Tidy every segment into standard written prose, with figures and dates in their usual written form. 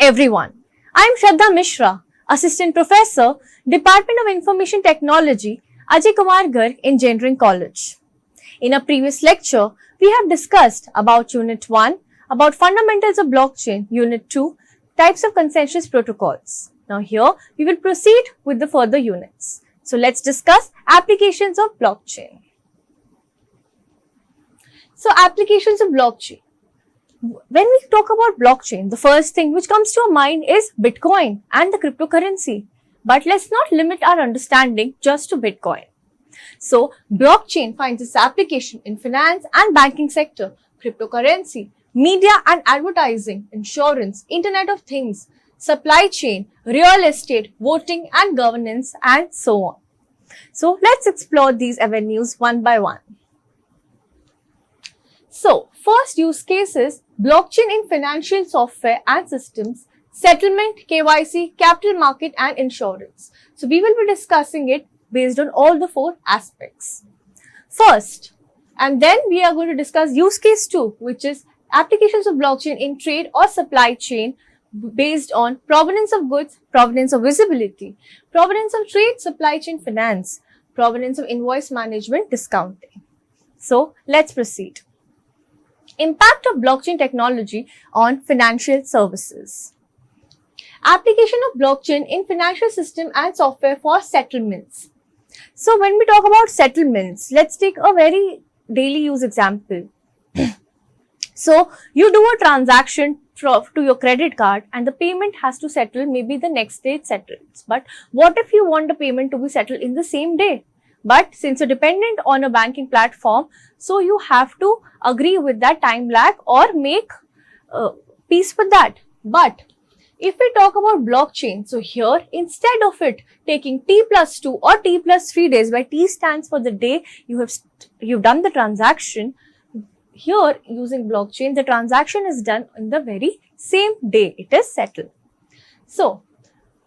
everyone. I am Shraddha Mishra, Assistant Professor, Department of Information Technology, Ajay Kumar Garg, Engineering College. In a previous lecture, we have discussed about Unit 1, about fundamentals of blockchain, Unit 2, types of consensus protocols. Now here, we will proceed with the further units. So let's discuss applications of blockchain. So applications of blockchain. When we talk about blockchain, the first thing which comes to our mind is Bitcoin and the cryptocurrency. But let's not limit our understanding just to Bitcoin. So, blockchain finds its application in finance and banking sector, cryptocurrency, media and advertising, insurance, Internet of Things, supply chain, real estate, voting and governance, and so on. So, let's explore these avenues one by one. So, first use case is blockchain in financial software and systems, settlement, KYC, capital market and insurance. So, we will be discussing it based on all the four aspects. First, and then we are going to discuss use case 2, which is applications of blockchain in trade or supply chain based on provenance of goods, provenance of visibility, provenance of trade, supply chain finance, provenance of invoice management, discounting. So, let's proceed. Impact of blockchain technology on financial services. Application of blockchain in financial system and software for settlements. So when we talk about settlements, let's take a very daily use example. So you do a transaction to your credit card and the payment has to settle, maybe the next day it settles. But what if you want the payment to be settled in the same day? But since you're dependent on a banking platform, so you have to agree with that time lag or make peace with that. But if we talk about blockchain, so here instead of it taking T+2 or T+3 days, where T stands for the day you've done the transaction, here using blockchain, the transaction is done in the very same day it is settled. So,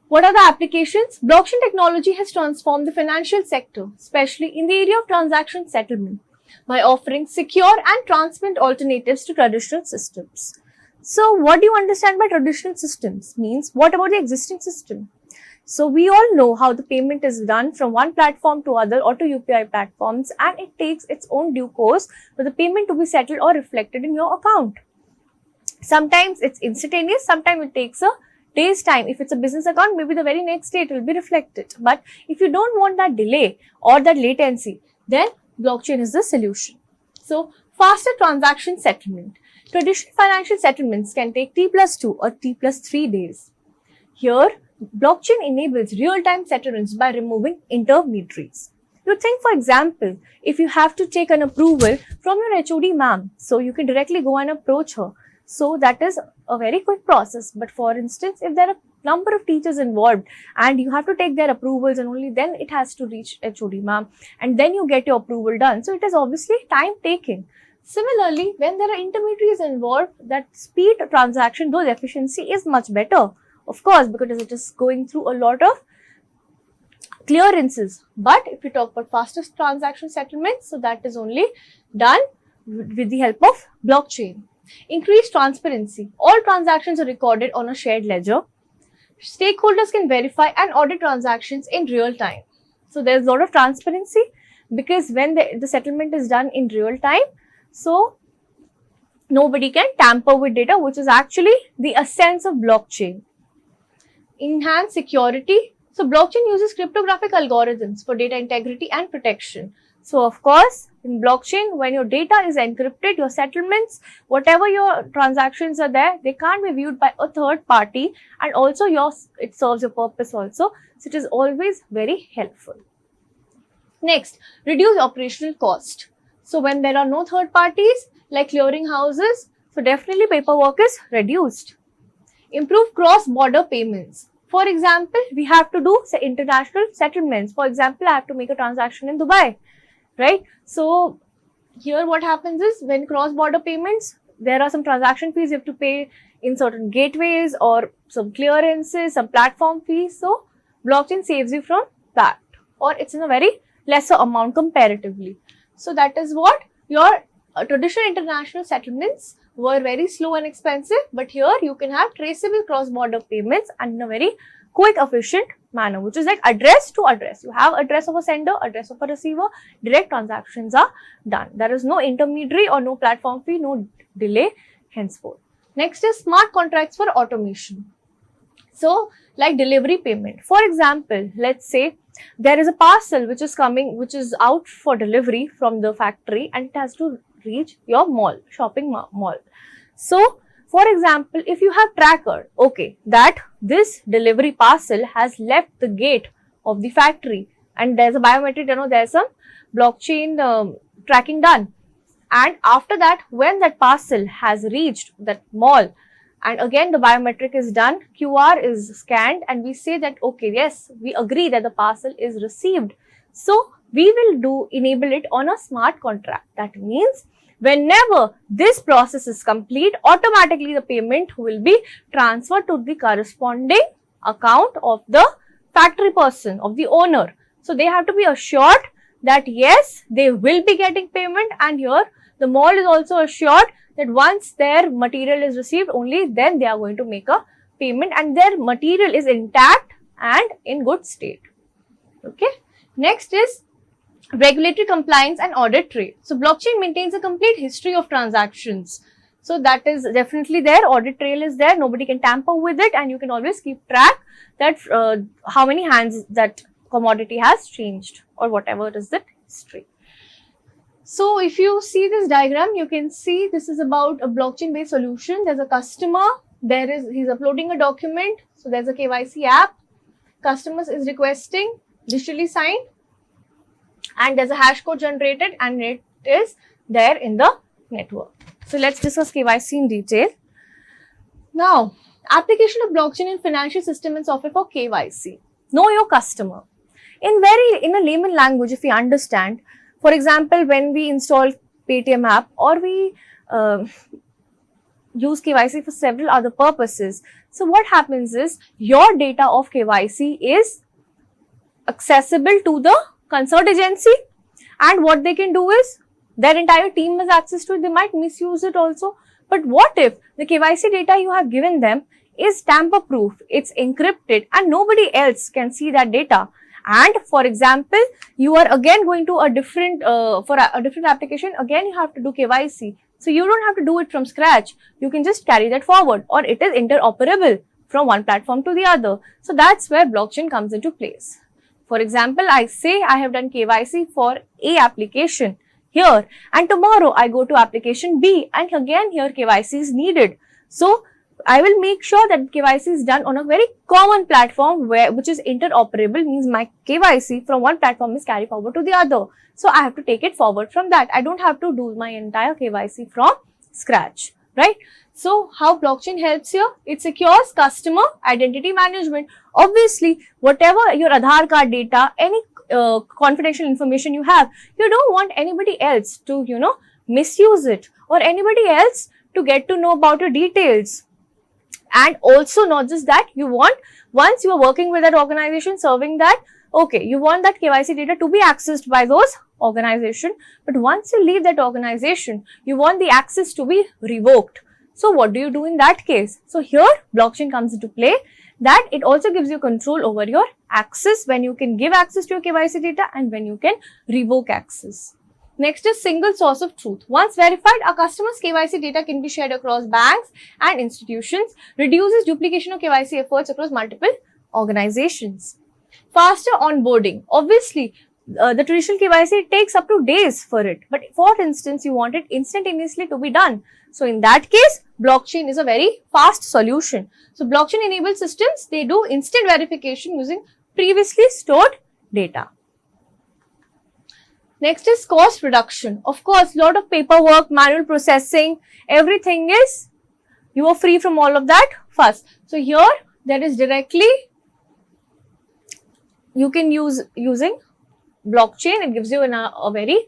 what are the applications? Blockchain technology has transformed the financial sector, especially in the area of transaction settlement, by offering secure and transparent alternatives to traditional systems. So, what do you understand by traditional systems? Means, what about the existing system? So, we all know how the payment is done from one platform to other or to UPI platforms, and it takes its own due course for the payment to be settled or reflected in your account. Sometimes it's instantaneous, sometimes it takes a day's time. If it's a business account, maybe the very next day it will be reflected. But if you don't want that delay or that latency, then blockchain is the solution. So, faster transaction settlement. Traditional financial settlements can take T+2 or T+3 days. Here, blockchain enables real-time settlements by removing intermediaries. You think, for example, if you have to take an approval from your HOD ma'am, so you can directly go and approach her. So that is a very quick process. But for instance, if there are a number of teachers involved and you have to take their approvals and only then it has to reach HOD ma'am and then you get your approval done. So it is obviously time taking. Similarly, when there are intermediaries involved, that speed of transaction, though the efficiency is much better, of course, because it is going through a lot of clearances. But if you talk about fastest transaction settlements, so that is only done with the help of blockchain. Increased transparency. All transactions are recorded on a shared ledger. Stakeholders can verify and audit transactions in real time. So there's a lot of transparency because when the settlement is done in real time, so nobody can tamper with data, which is actually the essence of blockchain. Enhanced security. So blockchain uses cryptographic algorithms for data integrity and protection. So of course, in blockchain, when your data is encrypted, your settlements, whatever your transactions are there, they can't be viewed by a third party, and also it serves your purpose also. So it is always very helpful. Next, reduce operational cost. So when there are no third parties like clearing houses, so definitely paperwork is reduced. Improve cross-border payments. For example, we have to do international settlements. For example, I have to make a transaction in Dubai, right? So here what happens is when cross-border payments, there are some transaction fees you have to pay in certain gateways or some clearances, some platform fees. So blockchain saves you from that, or it's in a very lesser amount comparatively. So that is what your traditional international settlements were very slow and expensive, but here you can have traceable cross-border payments and in a very quick, efficient manner, which is like address to address. You have address of a sender, address of a receiver, direct transactions are done. There is no intermediary or no platform fee, no delay henceforth. Next is smart contracts for automation. So, like delivery payment. For example, let's say there is a parcel which is coming, which is out for delivery from the factory and it has to reach your mall, shopping mall. So, for example, if you have tracker, okay, that this delivery parcel has left the gate of the factory and there's a biometric, there's some blockchain tracking done. And after that, when that parcel has reached that mall, and again the biometric is done, QR is scanned and we say that, okay, yes, we agree that the parcel is received. So, we will enable it on a smart contract. That means, whenever this process is complete, automatically the payment will be transferred to the corresponding account of the factory person, of the owner. So, they have to be assured that yes, they will be getting payment, and here the mall is also assured that once their material is received, only then they are going to make a payment and their material is intact and in good state. Okay. Next is regulatory compliance and audit trail. So, blockchain maintains a complete history of transactions. So, that is definitely there. Audit trail is there. Nobody can tamper with it and you can always keep track that how many hands that commodity has changed or whatever is the history. So, if you see this diagram, you can see this is about a blockchain based solution. There's a customer, he's uploading a document. So, there's a KYC app, customer is requesting digitally signed and there's a hash code generated and it is there in the network. So, let's discuss KYC in detail. Now, application of blockchain in financial system and software for KYC. Know your customer. In a layman language, if we understand, for example, when we install Paytm app or we use KYC for several other purposes. So, what happens is your data of KYC is accessible to the concerned agency and what they can do is their entire team has access to it. They might misuse it also. But what if the KYC data you have given them is tamper proof, it's encrypted and nobody else can see that data? And for example, you are again going to a different, for a different application, again you have to do KYC. So, you don't have to do it from scratch. You can just carry that forward or it is interoperable from one platform to the other. So, that's where blockchain comes into place. For example, I say I have done KYC for A application here and tomorrow I go to application B and again here KYC is needed. So, I will make sure that KYC is done on a very common platform which is interoperable, means my KYC from one platform is carried forward to the other. So, I have to take it forward from that. I don't have to do my entire KYC from scratch, right? So, how blockchain helps here? It secures customer identity management. Obviously, whatever your Aadhaar card data, any confidential information you have, you don't want anybody else to, misuse it or anybody else to get to know about your details. And also not just that, you want, once you are working with that organization, serving that, okay, you want that KYC data to be accessed by those organization. But once you leave that organization, you want the access to be revoked. So, what do you do in that case? So, here blockchain comes into play, that it also gives you control over your access, when you can give access to your KYC data and when you can revoke access. Next is single source of truth. Once verified, a customer's KYC data can be shared across banks and institutions, reduces duplication of KYC efforts across multiple organizations. Faster onboarding. Obviously, the traditional KYC takes up to days for it. But for instance, you want it instantaneously to be done. So, in that case, blockchain is a very fast solution. So, blockchain enabled systems, they do instant verification using previously stored data. Next is cost reduction. Of course, lot of paperwork, manual processing, everything is, you are free from all of that first. So, here there is directly, you can use using blockchain, it gives you a very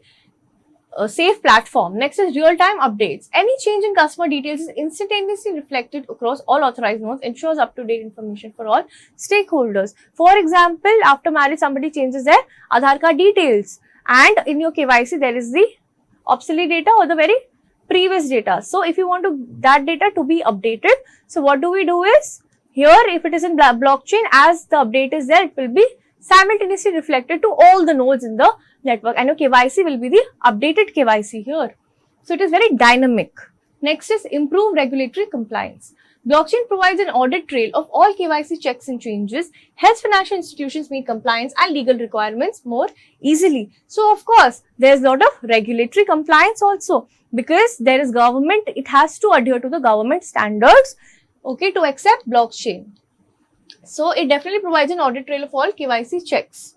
safe platform. Next is real-time updates. Any change in customer details is instantaneously reflected across all authorized nodes, ensures up-to-date information for all stakeholders. For example, after marriage, somebody changes their Aadhaar card details. And in your KYC, there is the obsolete data or the very previous data. So if you want that data to be updated, so what do we do is, here if it is in blockchain, as the update is there, it will be simultaneously reflected to all the nodes in the network, and your KYC will be the updated KYC here. So it is very dynamic. Next is improved regulatory compliance. Blockchain provides an audit trail of all KYC checks and changes, helps financial institutions meet compliance and legal requirements more easily. So of course, there is a lot of regulatory compliance also, because there is government, it has to adhere to the government standards, okay, to accept blockchain. So it definitely provides an audit trail of all KYC checks.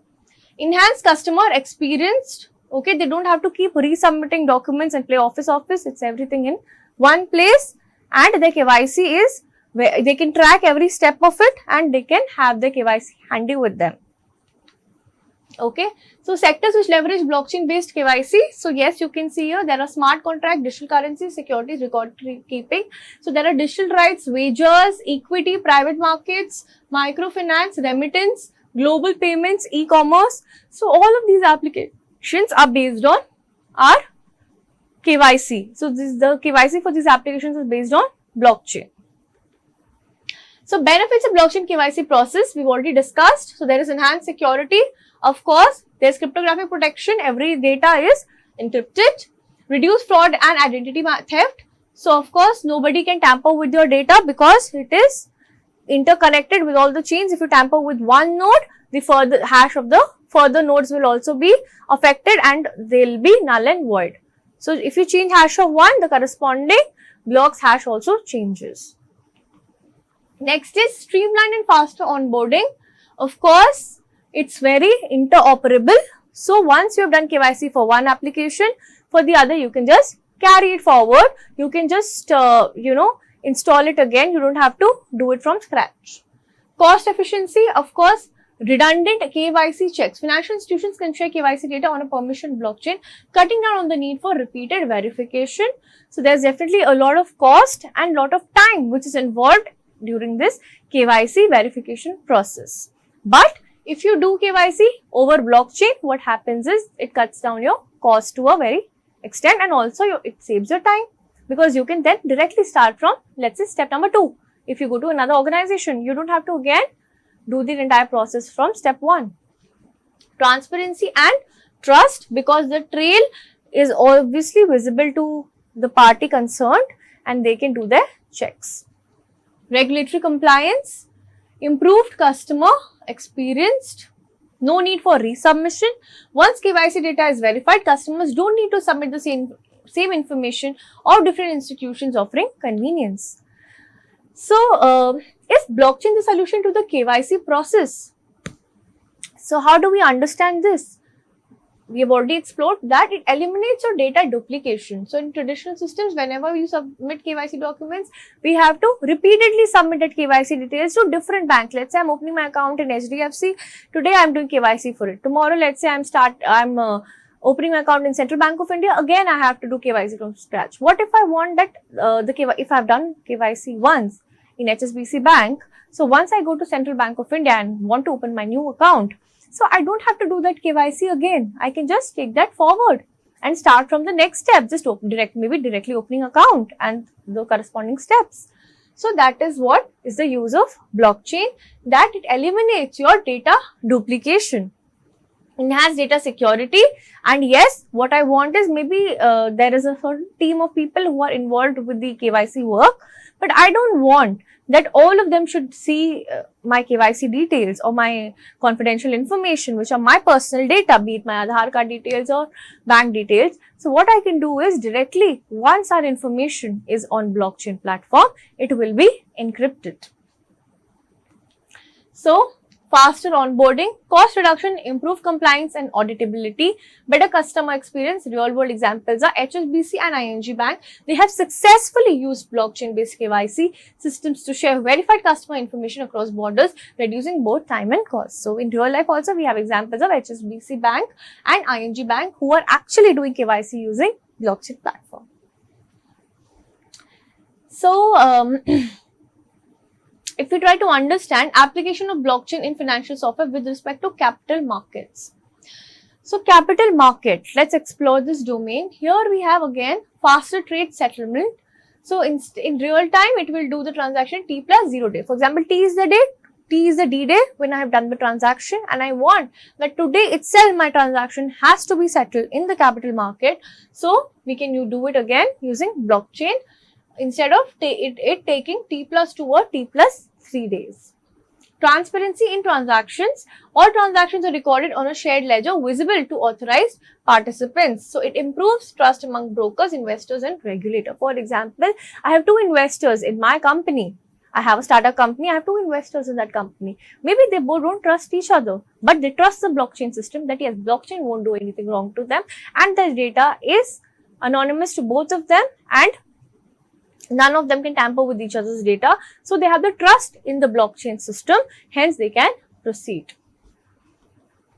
Enhanced customer experience, okay, they don't have to keep resubmitting documents and play office, it's everything in one place, and their KYC is where they can track every step of it and they can have their KYC handy with them. Okay, so sectors which leverage blockchain based KYC. So yes, you can see here there are smart contract, digital currency, securities, record keeping. So there are digital rights, wagers, equity, private markets, microfinance, remittance, global payments, e-commerce. So all of these applications are based on our KYC. So the KYC for these applications is based on blockchain. So benefits of blockchain KYC process we've already discussed. So there is enhanced security. Of course, there's cryptographic protection. Every data is encrypted. Reduce fraud and identity theft. So of course, nobody can tamper with your data because it is interconnected with all the chains. If you tamper with one node, the further hash of the further nodes will also be affected and they'll be null and void. So if you change hash of one, the corresponding block's hash also changes. Next is streamlined and faster onboarding. Of course, it's very interoperable. So once you have done KYC for one application, for the other you can just carry it forward. You can just install it again. You don't have to do it from scratch. Cost efficiency, of course, redundant KYC checks. Financial institutions can share KYC data on a permission blockchain, cutting down on the need for repeated verification. So there's definitely a lot of cost and lot of time which is involved during this KYC verification process. But if you do KYC over blockchain, what happens is it cuts down your cost to a very extent, and also it saves your time, because you can then directly start from, let's say, step number 2. If you go to another organization, you don't have to again do the entire process from step 1. Transparency and trust, because the trail is obviously visible to the party concerned and they can do their checks. Regulatory compliance, improved customer experience, no need for resubmission. Once KYC data is verified, customers don't need to submit the same information of different institutions, offering convenience. So, is blockchain the solution to the KYC process? So, how do we understand this? We have already explored that it eliminates your data duplication. So, in traditional systems, whenever you submit KYC documents, we have to repeatedly submit that KYC details to different banks. Let's say I'm opening my account in HDFC. Today, I'm doing KYC for it. Tomorrow, let's say I'm opening my account in Central Bank of India. Again, I have to do KYC from scratch. What if I want that if I've done KYC once in HSBC Bank? So once I go to Central Bank of India and want to open my new account, so I don't have to do that KYC again. I can just take that forward and start from the next step. Just maybe directly opening account and the corresponding steps. So that is what is the use of blockchain, that it eliminates your data duplication. Enhance data security, and yes, what I want is maybe there is a certain team of people who are involved with the KYC work, but I don't want that all of them should see my KYC details or my confidential information, which are my personal data, be it my Aadhaar card details or bank details. So what I can do is directly, once our information is on blockchain platform, it will be encrypted. So faster onboarding, cost reduction, improved compliance and auditability, better customer experience. Real world examples are HSBC and ING Bank. They have successfully used blockchain based KYC systems to share verified customer information across borders, reducing both time and cost. So in real life also, we have examples of HSBC Bank and ING Bank who are actually doing KYC using blockchain platform. So, if we try to understand application of blockchain in financial software with respect to capital markets. So, capital market, let's explore this domain. Here we have again faster trade settlement. So in real time, it will do the transaction T plus 0 day. For example, T is the date, T is the D day when I have done the transaction, and I want that today itself my transaction has to be settled in the capital market. So we can do it again using blockchain instead of it taking T plus 2 or T plus 3 days. Transparency in transactions. All transactions are recorded on a shared ledger visible to authorized participants. So it improves trust among brokers, investors and regulator. For example, I have two investors in my company. I have a startup company, I have two investors in that company. Maybe they both don't trust each other, but they trust the blockchain system that yes, blockchain won't do anything wrong to them and the data is anonymous to both of them and none of them can tamper with each other's data. So they have the trust in the blockchain system, hence they can proceed.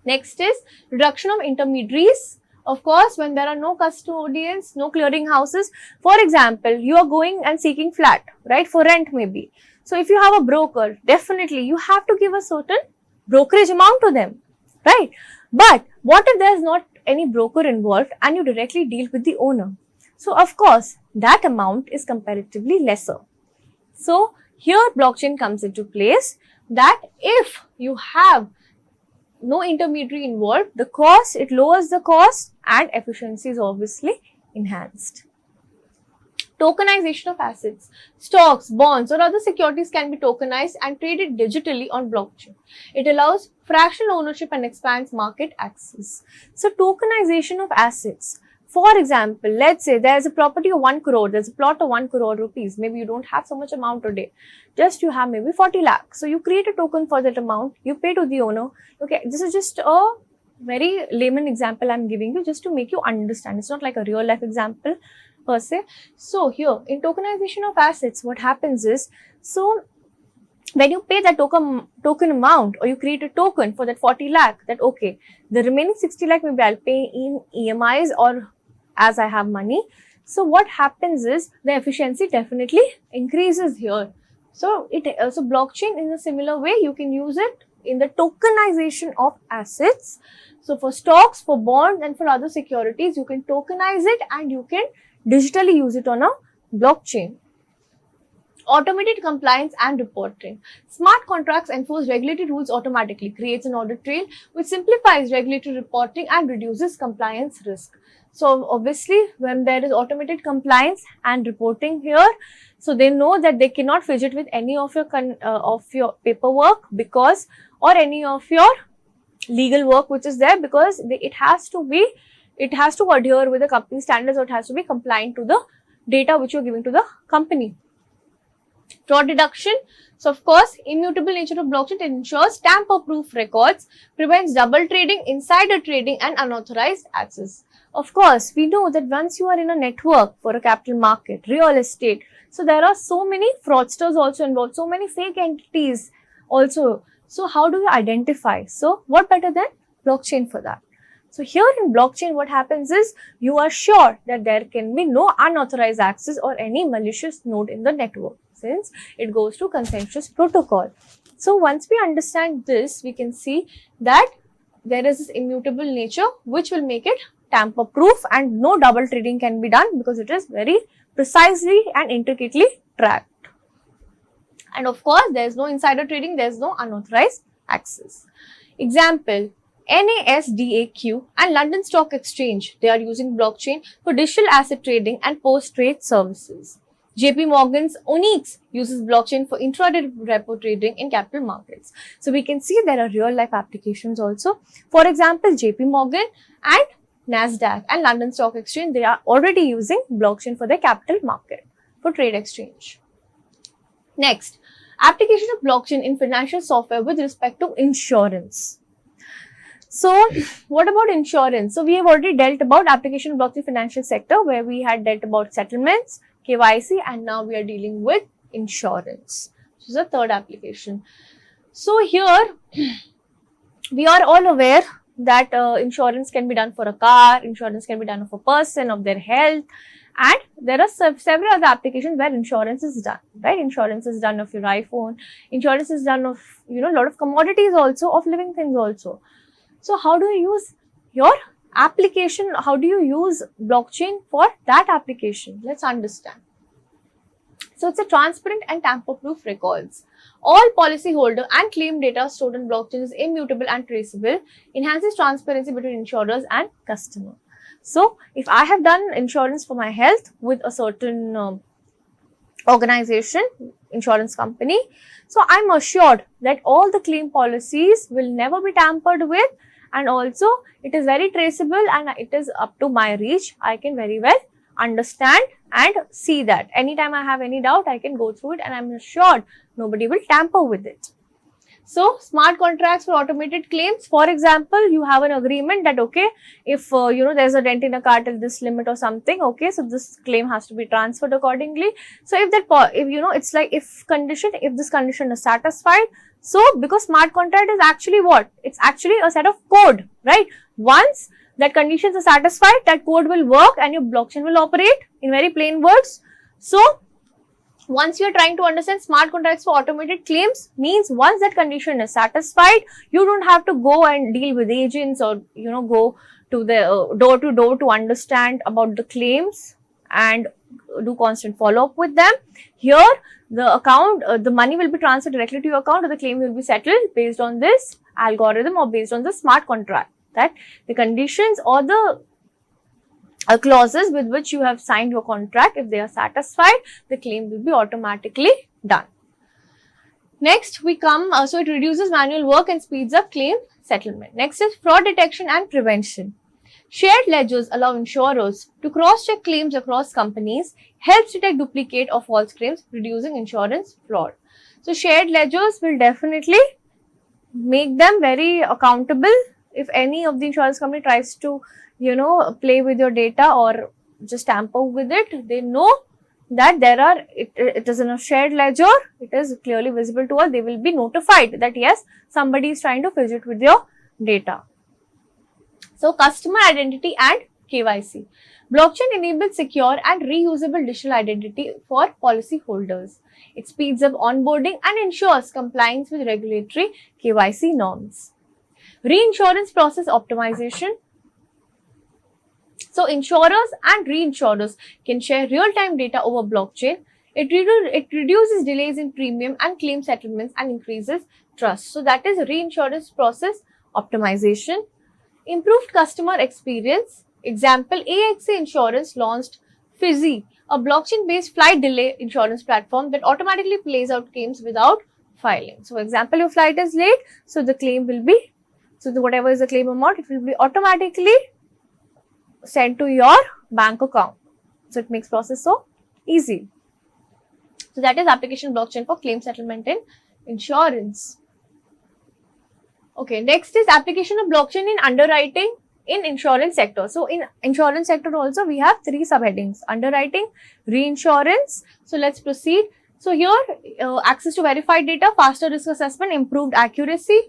Next is reduction of intermediaries. Of course, when there are no custodians, no clearing houses, for example, you are going and seeking flat, right, for rent maybe. So if you have a broker, definitely you have to give a certain brokerage amount to them, right? But what if there is not any broker involved and you directly deal with the owner? So of course, that amount is comparatively lesser. So here blockchain comes into place that if you have no intermediary involved, the cost, it lowers the cost and efficiency is obviously enhanced. Tokenization of assets. Stocks, bonds or other securities can be tokenized and traded digitally on blockchain. It allows fractional ownership and expands market access. So tokenization of assets. For example, let's say there is a property of 1 crore, there's a plot of 1 crore rupees. Maybe you don't have so much amount today. Just you have maybe 40 lakhs. So you create a token for that amount, you pay to the owner. Okay, this is just a very layman example I'm giving you just to make you understand. It's not like a real life example per se. So here in tokenization of assets, what happens is, so when you pay that token amount or you create a token for that 40 lakh, that okay, the remaining 60 lakh maybe I'll pay in EMIs or as I have money. So what happens is the efficiency definitely increases here. So blockchain in a similar way, you can use it in the tokenization of assets. So for stocks, for bonds and for other securities, you can tokenize it and you can digitally use it on a blockchain. Automated compliance and reporting. Smart contracts enforce regulatory rules automatically, creates an audit trail which simplifies regulatory reporting and reduces compliance risk. So obviously, when there is automated compliance and reporting here, so they know that they cannot fidget with any of your paperwork because or any of your legal work which is there because it has to adhere with the company standards or it has to be compliant to the data which you are giving to the company. Fraud reduction. So of course, immutable nature of blockchain ensures tamper-proof records, prevents double trading, insider trading and unauthorized access. Of course, we know that once you are in a network for a capital market, real estate, so there are so many fraudsters also involved, so many fake entities also. So how do you identify? So what better than blockchain for that? So here in blockchain, what happens is you are sure that there can be no unauthorized access or any malicious node in the network since it goes to consensus protocol. So once we understand this, we can see that there is this immutable nature which will make it tamper proof and no double trading can be done because it is very precisely and intricately tracked. And of course, there is no insider trading, there is no unauthorized access. Example, NASDAQ and London Stock Exchange, they are using blockchain for digital asset trading and post-trade services. JP Morgan's Onyx uses blockchain for intraday repo trading in capital markets. So we can see there are real life applications also. For example, JP Morgan and NASDAQ and London Stock Exchange, they are already using blockchain for their capital market for trade exchange. Next, application of blockchain in financial software with respect to insurance. So what about insurance? So we have already dealt about application of blockchain financial sector where we had dealt about settlements, KYC and now we are dealing with insurance. This is the third application. So here we are all aware that insurance can be done for a car, insurance can be done of a person, of their health, and there are several other applications where insurance is done, right? Insurance is done of your iPhone, insurance is done of, a lot of commodities also, of living things also. So how do you use your application, how do you use blockchain for that application? Let's understand. So it's a transparent and tamper-proof records. All policyholder and claim data stored on blockchain is immutable and traceable, enhances transparency between insurers and customer. So if I have done insurance for my health with a certain organization, insurance company, so I'm assured that all the claim policies will never be tampered with, and also it is very traceable and it is up to my reach. I can very well understand and see that. Anytime I have any doubt, I can go through it and I'm assured nobody will tamper with it. So, smart contracts for automated claims. For example, you have an agreement that, okay, if there's a dent in a car till this limit or something, okay, so this claim has to be transferred accordingly. So, it's like if this condition is satisfied. So, because smart contract is actually what? It's actually a set of code, right? Once that conditions are satisfied, that code will work and your blockchain will operate, in very plain words. So, once you are trying to understand smart contracts for automated claims, means once that condition is satisfied, you don't have to go and deal with agents or go to the door to door to understand about the claims and do constant follow up with them. Here the money will be transferred directly to your account, or the claim will be settled based on this algorithm or based on the smart contract, that the conditions or the clauses with which you have signed your contract, if they are satisfied, the claim will be automatically done. Next we come, so it reduces manual work and speeds up claim settlement. Next is fraud detection and prevention. Shared ledgers allow insurers to cross-check claims across companies, helps detect duplicate or false claims, reducing insurance fraud. So shared ledgers will definitely make them very accountable. If any of the insurance company tries to play with your data or just tamper with it, they know that it is in a shared ledger, it is clearly visible to all. They will be notified that yes, somebody is trying to fidget with your data. So, customer identity and KYC. Blockchain enables secure and reusable digital identity for policy holders. It speeds up onboarding and ensures compliance with regulatory KYC norms. Reinsurance process optimization. So, insurers and reinsurers can share real-time data over blockchain. It reduces delays in premium and claim settlements and increases trust. So, that is reinsurance process optimization. Improved customer experience. Example, AXA Insurance launched Fizzy, a blockchain-based flight delay insurance platform that automatically plays out claims without filing. So, example, your flight is late, so the claim will be, whatever is the claim amount, it will be automatically sent to your bank account. So, it makes process so easy. So, that is application blockchain for claim settlement in insurance. Okay, next is application of blockchain in underwriting in insurance sector. So, in insurance sector also we have three subheadings: underwriting, reinsurance. So, let's proceed. So, here access to verified data, faster risk assessment, improved accuracy,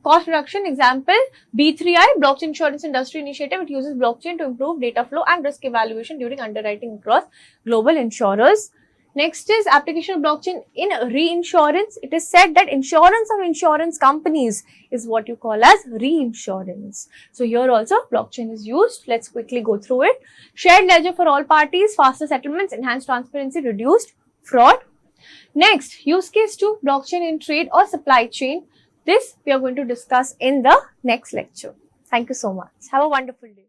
cost reduction. Example, B3I, Blockchain Insurance Industry Initiative. It uses blockchain to improve data flow and risk evaluation during underwriting across global insurers. Next is application of blockchain in reinsurance. It is said that insurance of insurance companies is what you call as reinsurance. So, here also blockchain is used. Let's quickly go through it. Shared ledger for all parties, faster settlements, enhanced transparency, reduced fraud. Next, use case 2, blockchain in trade or supply chain. This we are going to discuss in the next lecture. Thank you so much. Have a wonderful day.